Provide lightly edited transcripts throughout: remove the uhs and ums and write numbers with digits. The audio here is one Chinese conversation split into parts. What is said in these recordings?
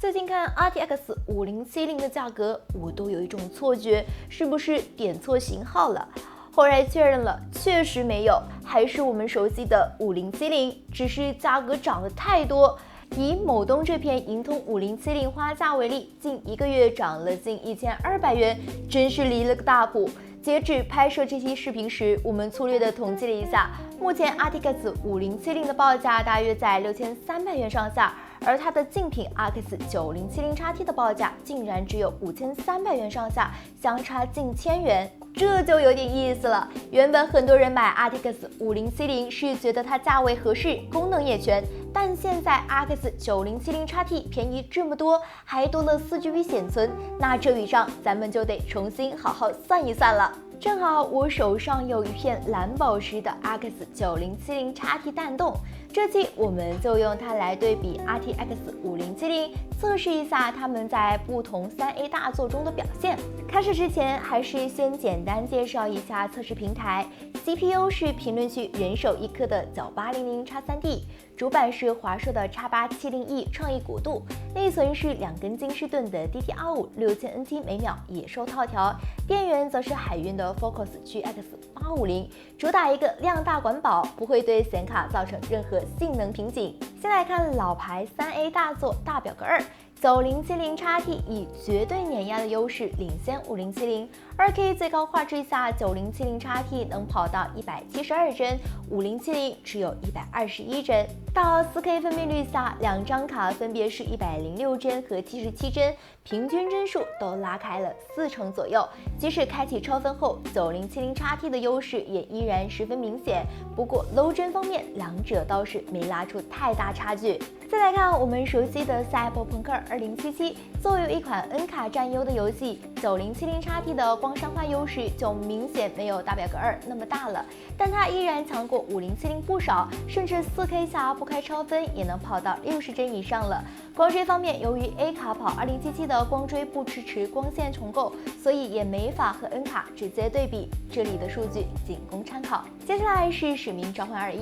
最近看 RTX 5070的价格，我都有一种错觉，是不是点错型号了？后来确认了，确实没有，还是我们熟悉的5070，只是价格涨得太多。以某东这片银通5070花价为例，近1个月涨了近1200元，真是离了个大谱。截止拍摄这期视频时，我们粗略的统计了一下，目前 RTX 5070的报价大约在6300元上下，而它的竞品 RX 9070XT 的报价竟然只有5300元上下，相差近1000元。这就有点意思了。原本很多人买 RTX 5070是觉得它价位合适，功能也全，但现在 RX 9070XT 便宜这么多，还多了4GB 显存，那这笔账咱们就得重新好好算一算了。正好我手上有一片蓝宝石的 RX 9070XT 弹洞，这期我们就用它来对比 RTX 5070，测试一下它们在不同3A 大作中的表现。开始之前，还是先简单介绍一下测试平台。CPU 是评论区人手一颗的9800X3D， 主板是华硕的 X870E 创意国度，内存是2根金士顿的 DDR5 6000NT 每秒野兽套条，电源则是海运的 Focus GX850，主打一个量大管饱，不会对显卡造成任何性能瓶颈。先来看老牌3A 大作大表格2。9070XT 以绝对碾压的优势领先5070，2K 最高画质下9070XT 能跑到172帧，5070只有121帧。到 4K 分辨率下，两张卡分别是106帧和77帧，平均帧数都拉开了4成左右。即使开启超分后，9070XT 的优势也依然十分明显。不过 low 帧方面，两者倒是没拉出太大差距。再来看我们熟悉的赛博朋克2077，作为一款 N 卡占优的游戏，9070XT 的光栅化优势就明显没有大表格2那么大了，但它依然强过5070不少，甚至 4K 下不开超分也能跑到60帧以上了。光追方面，由于 A 卡跑2077的光追不支持光线重构，所以也没法和 N 卡直接对比，这里的数据仅供参考。接下来是使命召唤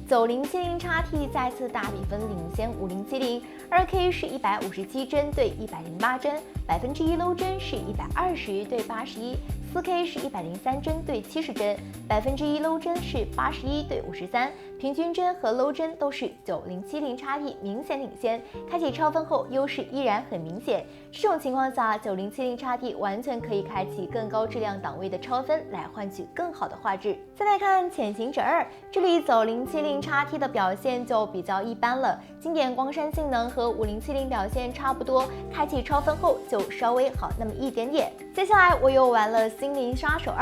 21，9070XT 再次大比分领先5070，2K 是157帧对108帧，1%low 帧是120对81，4K 是103帧对70帧，1%low 帧是81对53，平均帧和 low 帧都是9070XT 明显领先。开启超分后，优势依然很明显。这种情况下，9070XT 完全可以开启更高质量档位的超分来换取更好的画质。再来看潜行者2，这里9070XT 的表现就比较一般了，经典光栅性能和5070表现差不多，开启超分后就稍微好那么一点点。接下来我又玩了心灵杀手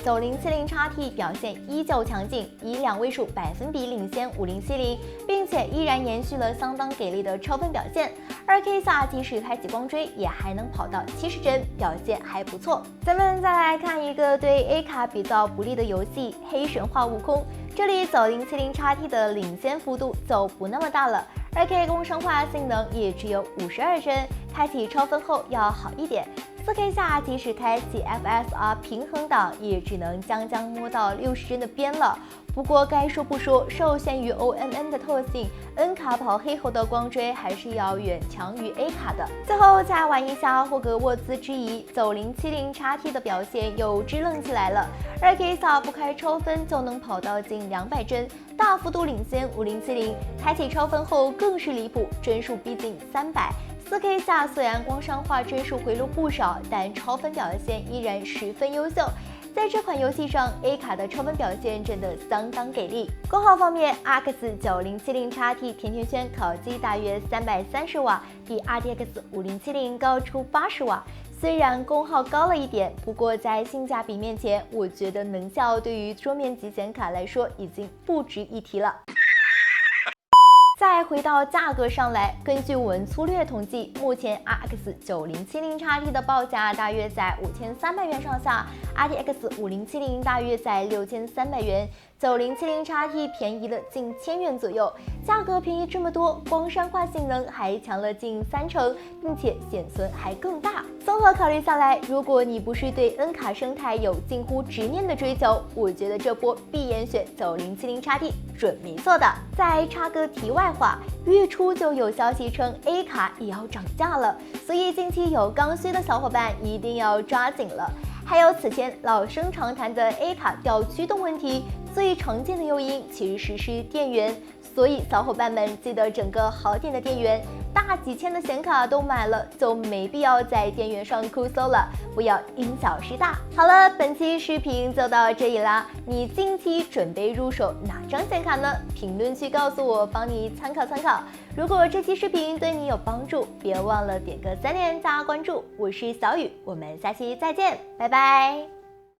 2，9070XT 表现依旧强劲，以2位数百分比领先5070，并且依然延续了相当给力的超分表现。2K 下即使开启光追，也还能跑到70帧，表现还不错。咱们再来看一个对 A 卡比较不利的游戏《黑神话：悟空》，这里9070XT 的领先幅度就不那么大了。2K 光生化性能也只有52帧，开启超分后要好一点。4K 下即使开启 FSR 平衡档，也只能将摸到60帧的边了。不过该说不说，受限于 OMN 的特性，N 卡跑黑猴的光追还是要远强于 A 卡的。最后再玩一下霍格沃兹之遗，9070XT 的表现又支棱起来了。2K 下不开超分就能跑到近200帧，大幅度领先5070。开启超分后更是离谱，帧数逼近300。4K 下虽然光商化帧数回落不少，但超分表现依然十分优秀。在这款游戏上 ，A 卡的超分表现真的相当给力。功耗方面 ，RX 9070XT 甜甜圈烤鸡大约330瓦，比 RTX 5070高出80瓦。虽然功耗高了一点，不过在性价比面前，我觉得能效对于桌面级显卡来说已经不值一提了。再回到价格上来，根据我们粗略统计，目前 RX 9070XT 的报价大约在5300元上下，RTX 5070大约在6300元。9070XT 便宜了近1000元左右，价格便宜这么多，光栅化性能还强了近3成，并且显存还更大。综合考虑下来，如果你不是对 N 卡生态有近乎执念的追求，我觉得这波闭眼选9070XT准没错的。再插个题外外话，月初就有消息称 A 卡也要涨价了，所以近期有刚需的小伙伴一定要抓紧了。还有此前老生常谈的 A 卡掉驱动问题，最常见的诱因其实是电源，所以小伙伴们记得整个好点的电源，大几千的显卡都买了，就没必要在电源上哭搜了，不要因小失大。好了，本期视频就到这里啦，你近期准备入手哪张显卡呢？评论区告诉我，帮你参考参考。如果这期视频对你有帮助，别忘了点个3连加关注。我是小雨，我们下期再见，拜拜。